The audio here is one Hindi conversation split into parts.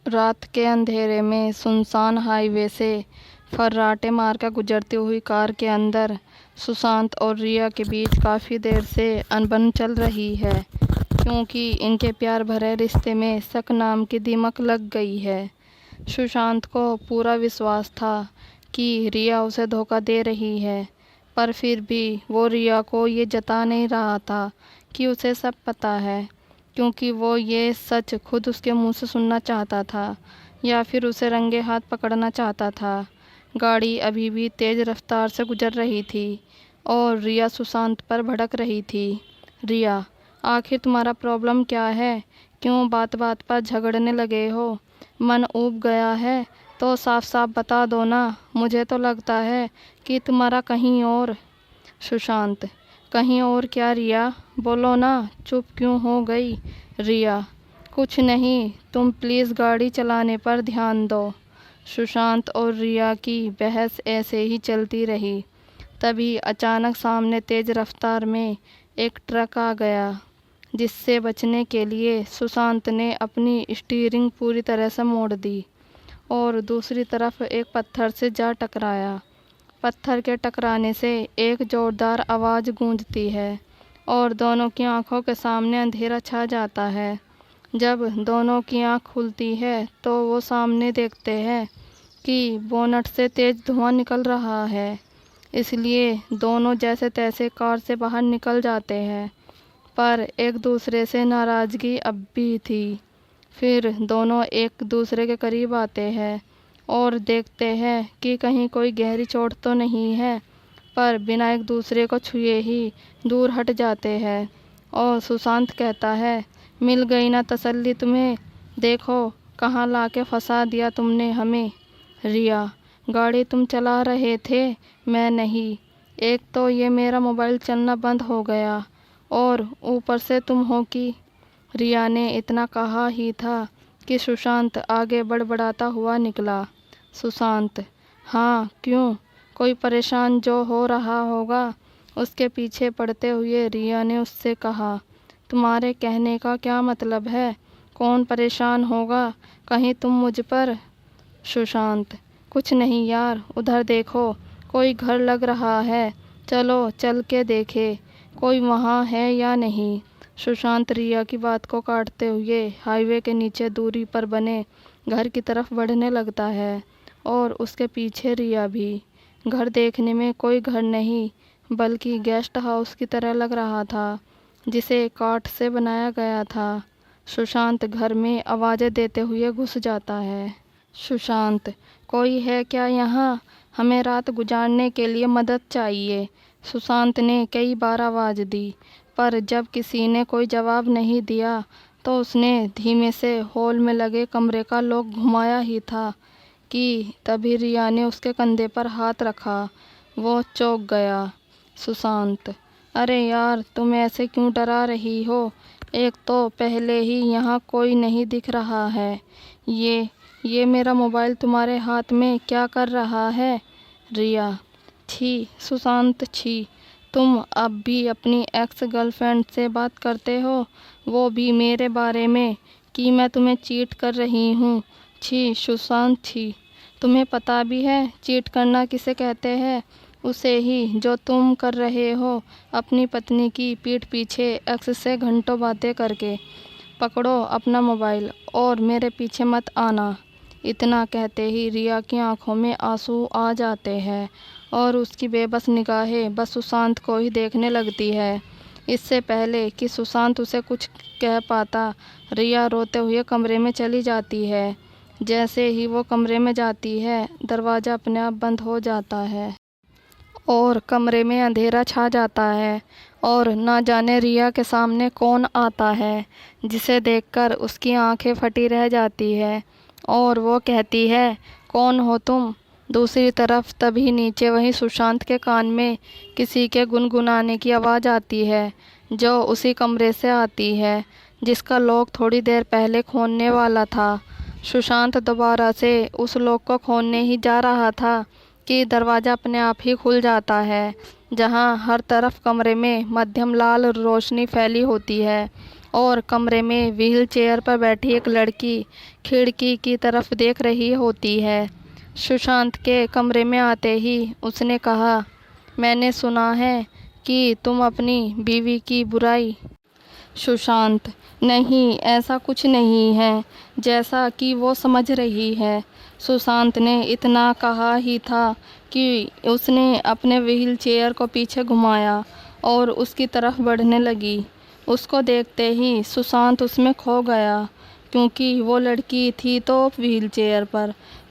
रात के अंधेरे में सुनसान हाईवे से फर्राटे मारकर गुजरती हुई कार के अंदर सुशांत और रिया के बीच काफ़ी देर से अनबन चल रही है, क्योंकि इनके प्यार भरे रिश्ते में शक नाम की दीमक लग गई है। सुशांत को पूरा विश्वास था कि रिया उसे धोखा दे रही है, पर फिर भी वो रिया को ये जता नहीं रहा था कि उसे सब पता है, क्योंकि वो ये सच खुद उसके मुंह से सुनना चाहता था या फिर उसे रंगे हाथ पकड़ना चाहता था। गाड़ी अभी भी तेज़ रफ्तार से गुजर रही थी और रिया सुशांत पर भड़क रही थी। रिया, आखिर तुम्हारा प्रॉब्लम क्या है? क्यों बात बात पर झगड़ने लगे हो? मन ऊब गया है तो साफ साफ बता दो ना। मुझे तो लगता है कि तुम्हारा कहीं और। सुशांत, कहीं और क्या रिया? बोलो ना, चुप क्यों हो गई? रिया, कुछ नहीं, तुम प्लीज़ गाड़ी चलाने पर ध्यान दो। सुशांत और रिया की बहस ऐसे ही चलती रही। तभी अचानक सामने तेज़ रफ्तार में एक ट्रक आ गया, जिससे बचने के लिए सुशांत ने अपनी स्टीयरिंग पूरी तरह से मोड़ दी और दूसरी तरफ एक पत्थर से जा टकराया। पत्थर के टकराने से एक जोरदार आवाज़ गूंजती है और दोनों की आंखों के सामने अंधेरा छा जाता है। जब दोनों की आंख खुलती है तो वो सामने देखते हैं कि बोनट से तेज़ धुआं निकल रहा है। इसलिए दोनों जैसे तैसे कार से बाहर निकल जाते हैं, पर एक दूसरे से नाराज़गी अब भी थी। फिर दोनों एक दूसरे के करीब आते हैं और देखते हैं कि कहीं कोई गहरी चोट तो नहीं है, पर बिना एक दूसरे को छुए ही दूर हट जाते हैं। और सुशांत कहता है, मिल गई ना तसल्ली तुम्हें? देखो कहाँ लाके फंसा दिया तुमने हमें। रिया, गाड़ी तुम चला रहे थे, मैं नहीं। एक तो ये मेरा मोबाइल चलना बंद हो गया और ऊपर से तुम हो कि। रिया ने इतना कहा ही था कि सुशांत आगे बड़बड़ाता हुआ निकला। सुशांत, हाँ क्यों? कोई परेशान जो हो रहा होगा। उसके पीछे पड़ते हुए रिया ने उससे कहा, तुम्हारे कहने का क्या मतलब है? कौन परेशान होगा? कहीं तुम मुझ पर? सुशांत, कुछ नहीं यार, उधर देखो, कोई घर लग रहा है, चलो चल के देखे कोई वहाँ है या नहीं। सुशांत रिया की बात को काटते हुए हाईवे के नीचे दूरी पर बने घर की तरफ बढ़ने लगता है और उसके पीछे रिया भी। घर देखने में कोई घर नहीं, बल्कि गेस्ट हाउस की तरह लग रहा था, जिसे काठ से बनाया गया था। सुशांत घर में आवाज़ें देते हुए घुस जाता है। सुशांत, कोई है क्या यहाँ? हमें रात गुजारने के लिए मदद चाहिए। सुशांत ने कई बार आवाज़ दी, पर जब किसी ने कोई जवाब नहीं दिया तो उसने धीमे से हॉल में लगे कमरे का लॉक घुमाया ही था कि तभी रिया ने उसके कंधे पर हाथ रखा। वो चौंक गया। सुशांत, अरे यार, तुम ऐसे क्यों डरा रही हो? एक तो पहले ही यहाँ कोई नहीं दिख रहा है। ये मेरा मोबाइल तुम्हारे हाथ में क्या कर रहा है? रिया, छी सुशांत, छी। तुम अब भी अपनी एक्स गर्लफ्रेंड से बात करते हो, वो भी मेरे बारे में, कि मैं तुम्हें चीट कर रही हूँ। छी सुशांत, छी। तुम्हें पता भी है चीट करना किसे कहते हैं? उसे ही जो तुम कर रहे हो अपनी पत्नी की पीठ पीछे एक्स से घंटों बातें करके। पकड़ो अपना मोबाइल और मेरे पीछे मत आना। इतना कहते ही रिया की आंखों में आंसू आ जाते हैं और उसकी बेबस निगाहें बस सुशांत को ही देखने लगती है। इससे पहले कि सुशांत उसे कुछ कह पाता, रिया रोते हुए कमरे में चली जाती है। जैसे ही वो कमरे में जाती है, दरवाज़ा अपने आप बंद हो जाता है और कमरे में अंधेरा छा जाता है और ना जाने रिया के सामने कौन आता है, जिसे देखकर उसकी आंखें फटी रह जाती है और वो कहती है, कौन हो तुम? दूसरी तरफ तभी नीचे वहीं सुशांत के कान में किसी के गुनगुनाने की आवाज़ आती है, जो उसी कमरे से आती है जिसका लॉक थोड़ी देर पहले खोलने वाला था। सुशांत दोबारा से उस लॉक को खोलने ही जा रहा था कि दरवाज़ा अपने आप ही खुल जाता है, जहां हर तरफ कमरे में मध्यम लाल रोशनी फैली होती है और कमरे में व्हील चेयर पर बैठी एक लड़की खिड़की की तरफ देख रही होती है। सुशांत के कमरे में आते ही उसने कहा, मैंने सुना है कि तुम अपनी बीवी की बुराई। सुशांत, नहीं, ऐसा कुछ नहीं है जैसा कि वो समझ रही है। सुशांत ने इतना कहा ही था कि उसने अपने व्हील चेयर को पीछे घुमाया और उसकी तरफ बढ़ने लगी। उसको देखते ही सुशांत उसमें खो गया, क्योंकि वो लड़की थी तो व्हील चेयर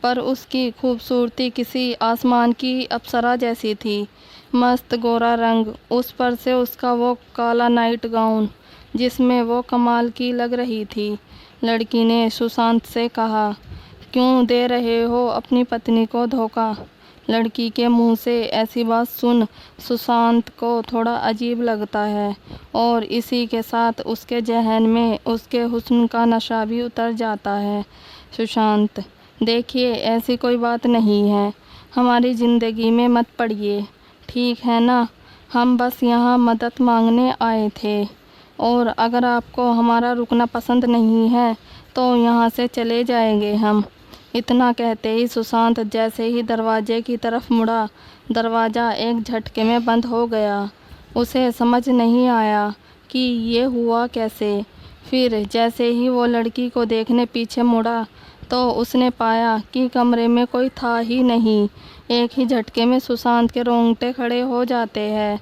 पर उसकी खूबसूरती किसी आसमान की अप्सरा जैसी थी। मस्त गोरा रंग, उस पर से उसका वो काला नाइट गाउन जिसमें वो कमाल की लग रही थी। लड़की ने सुशांत से कहा, क्यों दे रहे हो अपनी पत्नी को धोखा? लड़की के मुंह से ऐसी बात सुन सुशांत को थोड़ा अजीब लगता है और इसी के साथ उसके जहन में उसके हुस्न का नशा भी उतर जाता है। सुशांत, देखिए, ऐसी कोई बात नहीं है, हमारी ज़िंदगी में मत पड़िए, ठीक है ना? हम बस यहाँ मदद मांगने आए थे और अगर आपको हमारा रुकना पसंद नहीं है तो यहाँ से चले जाएंगे हम। इतना कहते ही सुशांत जैसे ही दरवाजे की तरफ मुड़ा, दरवाज़ा एक झटके में बंद हो गया। उसे समझ नहीं आया कि ये हुआ कैसे। फिर जैसे ही वो लड़की को देखने पीछे मुड़ा तो उसने पाया कि कमरे में कोई था ही नहीं। एक ही झटके में सुशांत के रोंगटे खड़े हो जाते हैं,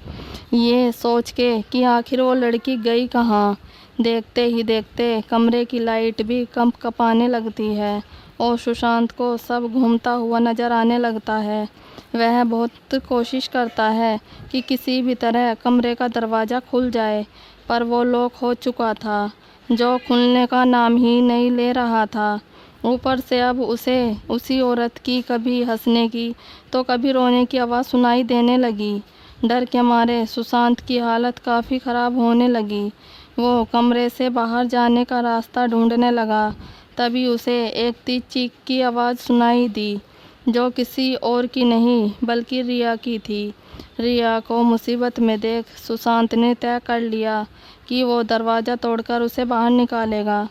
ये सोच के कि आखिर वो लड़की गई कहाँ। देखते ही देखते कमरे की लाइट भी कँपाने लगती है और सुशांत को सब घूमता हुआ नज़र आने लगता है। वह बहुत कोशिश करता है कि किसी भी तरह कमरे का दरवाज़ा खुल जाए, पर वो लॉक हो चुका था, जो खुलने का नाम ही नहीं ले रहा था। ऊपर से अब उसे उसी औरत की कभी हंसने की तो कभी रोने की आवाज़ सुनाई देने लगी। डर के मारे सुशांत की हालत काफ़ी ख़राब होने लगी। वो कमरे से बाहर जाने का रास्ता ढूंढने लगा। तभी उसे एक तेज चीख की आवाज़ सुनाई दी, जो किसी और की नहीं बल्कि रिया की थी। रिया को मुसीबत में देख सुशांत ने तय कर लिया कि वो दरवाज़ा तोड़कर उसे बाहर निकालेगा,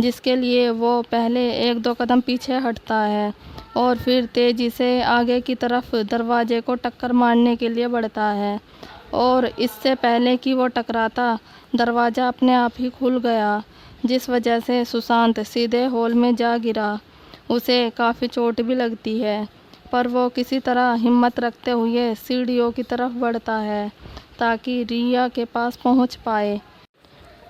जिसके लिए वो पहले 1-2 कदम पीछे हटता है और फिर तेज़ी से आगे की तरफ दरवाजे को टक्कर मारने के लिए बढ़ता है। और इससे पहले कि वो टकराता, दरवाज़ा अपने आप ही खुल गया, जिस वजह से सुशांत सीधे हॉल में जा गिरा। उसे काफ़ी चोट भी लगती है, पर वो किसी तरह हिम्मत रखते हुए सीढ़ियों की तरफ बढ़ता है ताकि रिया के पास पहुंच पाए।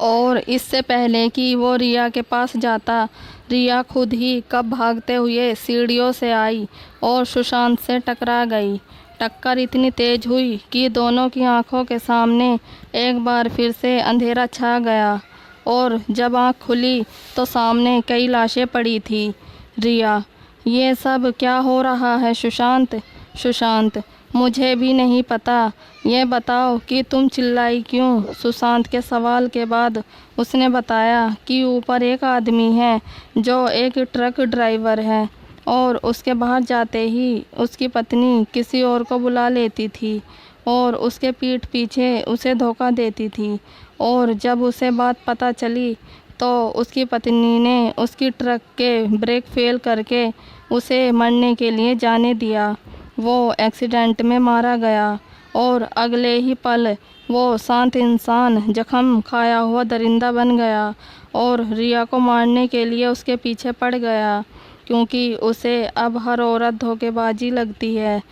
और इससे पहले कि वो रिया के पास जाता, रिया खुद ही कब भागते हुए सीढ़ियों से आई और सुशांत से टकरा गई। टक्कर इतनी तेज हुई कि दोनों की आंखों के सामने एक बार फिर से अंधेरा छा गया और जब आंख खुली तो सामने कई लाशें पड़ी थी। रिया, ये सब क्या हो रहा है सुशांत? सुशांत, मुझे भी नहीं पता, ये बताओ कि तुम चिल्लाई क्यों? सुशांत के सवाल के बाद उसने बताया कि ऊपर एक आदमी है जो एक ट्रक ड्राइवर है और उसके बाहर जाते ही उसकी पत्नी किसी और को बुला लेती थी और उसके पीठ पीछे उसे धोखा देती थी। और जब उसे बात पता चली तो उसकी पत्नी ने उसकी ट्रक के ब्रेक फेल करके उसे मरने के लिए जाने दिया। वो एक्सीडेंट में मारा गया और अगले ही पल वो शांत इंसान जख्म खाया हुआ दरिंदा बन गया और रिया को मारने के लिए उसके पीछे पड़ गया, क्योंकि उसे अब हर औरत धोखेबाजी लगती है।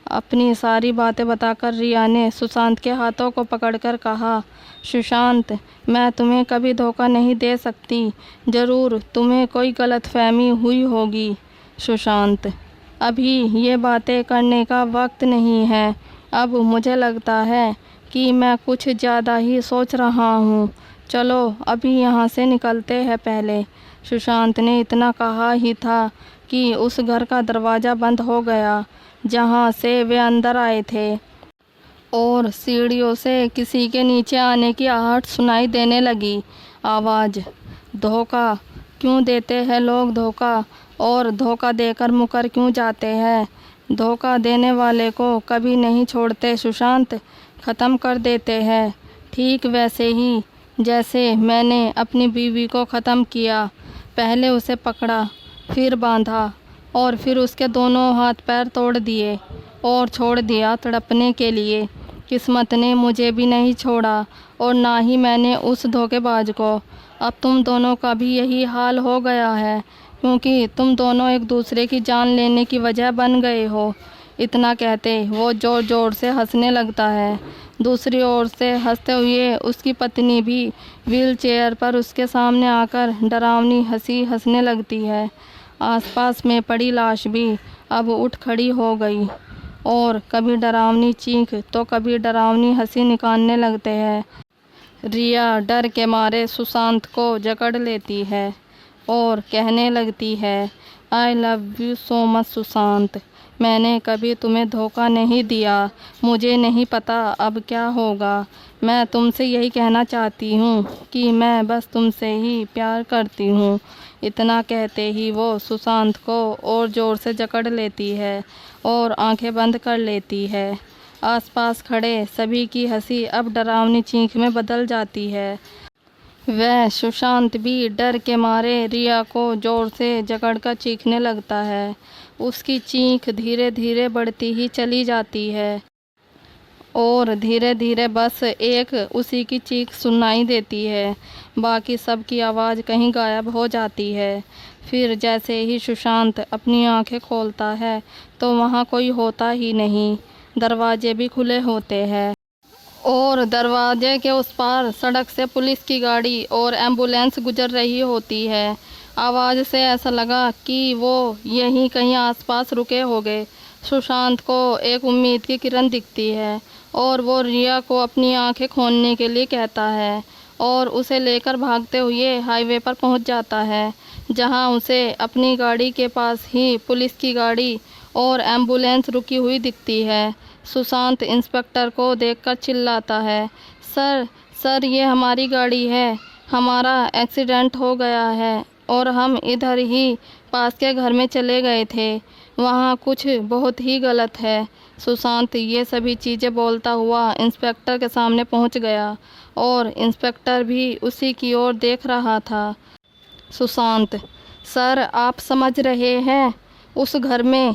अपनी सारी बातें बताकर रिया ने सुशांत के हाथों को पकड़कर कहा, सुशांत, मैं तुम्हें कभी धोखा नहीं दे सकती, ज़रूर तुम्हें कोई गलतफहमी हुई होगी। सुशांत, अभी ये बातें करने का वक्त नहीं है। अब मुझे लगता है कि मैं कुछ ज़्यादा ही सोच रहा हूँ। चलो अभी यहाँ से निकलते हैं पहले। सुशांत ने इतना कहा ही था कि उस घर का दरवाज़ा बंद हो गया जहाँ से वे अंदर आए थे और सीढ़ियों से किसी के नीचे आने की आहट सुनाई देने लगी। आवाज़, धोखा क्यों देते हैं लोग धोखा, और धोखा देकर मुकर क्यों जाते हैं? धोखा देने वाले को कभी नहीं छोड़ते सुशांत, ख़त्म कर देते हैं। ठीक वैसे ही जैसे मैंने अपनी बीवी को ख़त्म किया। पहले उसे पकड़ा, फिर बांधा और फिर उसके दोनों हाथ पैर तोड़ दिए और छोड़ दिया तड़पने के लिए। किस्मत ने मुझे भी नहीं छोड़ा और ना ही मैंने उस धोखेबाज को। अब तुम दोनों का भी यही हाल हो गया है, क्योंकि तुम दोनों एक दूसरे की जान लेने की वजह बन गए हो। इतना कहते वो ज़ोर ज़ोर से हंसने लगता है। दूसरी ओर से हंसते हुए उसकी पत्नी भी व्हीलचेयर पर उसके सामने आकर डरावनी हंसी हंसने लगती है। आसपास में पड़ी लाश भी अब उठ खड़ी हो गई और कभी डरावनी चीख तो कभी डरावनी हंसी निकालने लगते हैं। रिया डर के मारे सुशांत को जकड़ लेती है और कहने लगती है, I love you so much Sushant. मैंने कभी तुम्हें धोखा नहीं दिया। मुझे नहीं पता अब क्या होगा। मैं तुमसे यही कहना चाहती हूँ कि मैं बस तुमसे ही प्यार करती हूँ। इतना कहते ही वो सुशांत को और ज़ोर से जकड़ लेती है और आंखें बंद कर लेती है। आसपास खड़े सभी की हंसी अब डरावनी चीख में बदल जाती है। वह सुशांत भी डर के मारे रिया को ज़ोर से जकड़कर चीखने लगता है। उसकी चीख धीरे धीरे बढ़ती ही चली जाती है और धीरे धीरे बस एक उसी की चीख सुनाई देती है। बाकी सब की आवाज़ कहीं गायब हो जाती है। फिर जैसे ही सुशांत अपनी आंखें खोलता है तो वहाँ कोई होता ही नहीं। दरवाजे भी खुले होते हैं और दरवाजे के उस पार सड़क से पुलिस की गाड़ी और एम्बुलेंस गुजर रही होती है। आवाज़ से ऐसा लगा कि वो यहीं कहीं आसपास रुके होंगे। सुशांत को एक उम्मीद की किरण दिखती है और वो रिया को अपनी आंखें खोलने के लिए कहता है और उसे लेकर भागते हुए हाईवे पर पहुंच जाता है, जहां उसे अपनी गाड़ी के पास ही पुलिस की गाड़ी और एम्बुलेंस रुकी हुई दिखती है। सुशांत इंस्पेक्टर को देखकर चिल्लाता है, सर सर ये हमारी गाड़ी है। हमारा एक्सीडेंट हो गया है और हम इधर ही पास के घर में चले गए थे। वहाँ कुछ बहुत ही गलत है। सुशांत ये सभी चीज़ें बोलता हुआ इंस्पेक्टर के सामने पहुँच गया और इंस्पेक्टर भी उसी की ओर देख रहा था। सुशांत, सर आप समझ रहे हैं, उस घर में।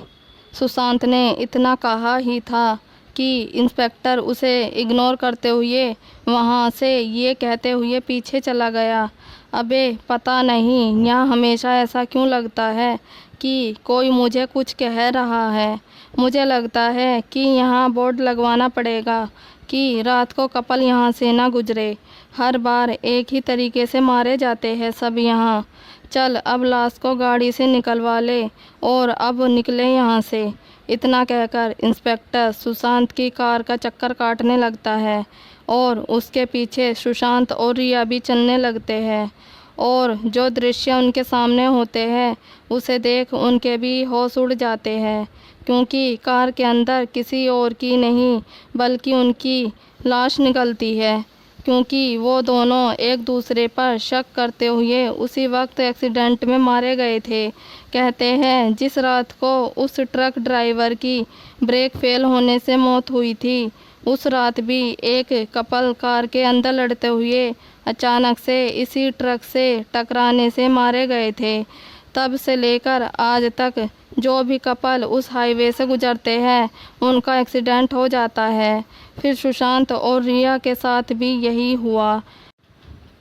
सुशांत ने इतना कहा ही था कि इंस्पेक्टर उसे इग्नोर करते हुए वहाँ से ये कहते हुए पीछे चला गया, अबे पता नहीं यहाँ हमेशा ऐसा क्यों लगता है कि कोई मुझे कुछ कह रहा है। मुझे लगता है कि यहाँ बोर्ड लगवाना पड़ेगा कि रात को कपल यहाँ से ना गुजरे। हर बार एक ही तरीके से मारे जाते हैं सब यहाँ। चल अब लाश को गाड़ी से निकलवा ले और अब निकले यहाँ से। इतना कहकर इंस्पेक्टर सुशांत की कार का चक्कर काटने लगता है और उसके पीछे सुशांत और रिया भी चलने लगते हैं और जो दृश्य उनके सामने होते हैं उसे देख उनके भी होश उड़ जाते हैं, क्योंकि कार के अंदर किसी और की नहीं बल्कि उनकी लाश निकलती है, क्योंकि वो दोनों एक दूसरे पर शक करते हुए उसी वक्त एक्सीडेंट में मारे गए थे। कहते हैं जिस रात को उस ट्रक ड्राइवर की ब्रेक फेल होने से मौत हुई थी, उस रात भी एक कपल कार के अंदर लड़ते हुए अचानक से इसी ट्रक से टकराने से मारे गए थे। तब से लेकर आज तक जो भी कपल उस हाईवे से गुजरते हैं उनका एक्सीडेंट हो जाता है। फिर सुशांत और रिया के साथ भी यही हुआ।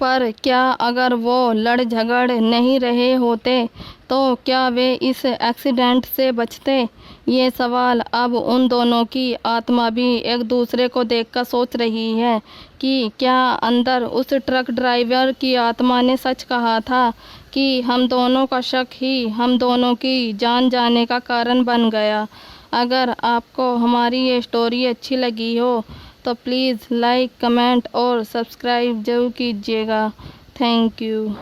पर क्या अगर वो लड़ झगड़ नहीं रहे होते तो क्या वे इस एक्सीडेंट से बचते? ये सवाल अब उन दोनों की आत्मा भी एक दूसरे को देखकर सोच रही है कि क्या अंदर उस ट्रक ड्राइवर की आत्मा ने सच कहा था कि हम दोनों का शक ही हम दोनों की जान जाने का कारण बन गया। अगर आपको हमारी ये स्टोरी अच्छी लगी हो तो प्लीज़ लाइक, कमेंट और सब्सक्राइब ज़रूर कीजिएगा। Thank you.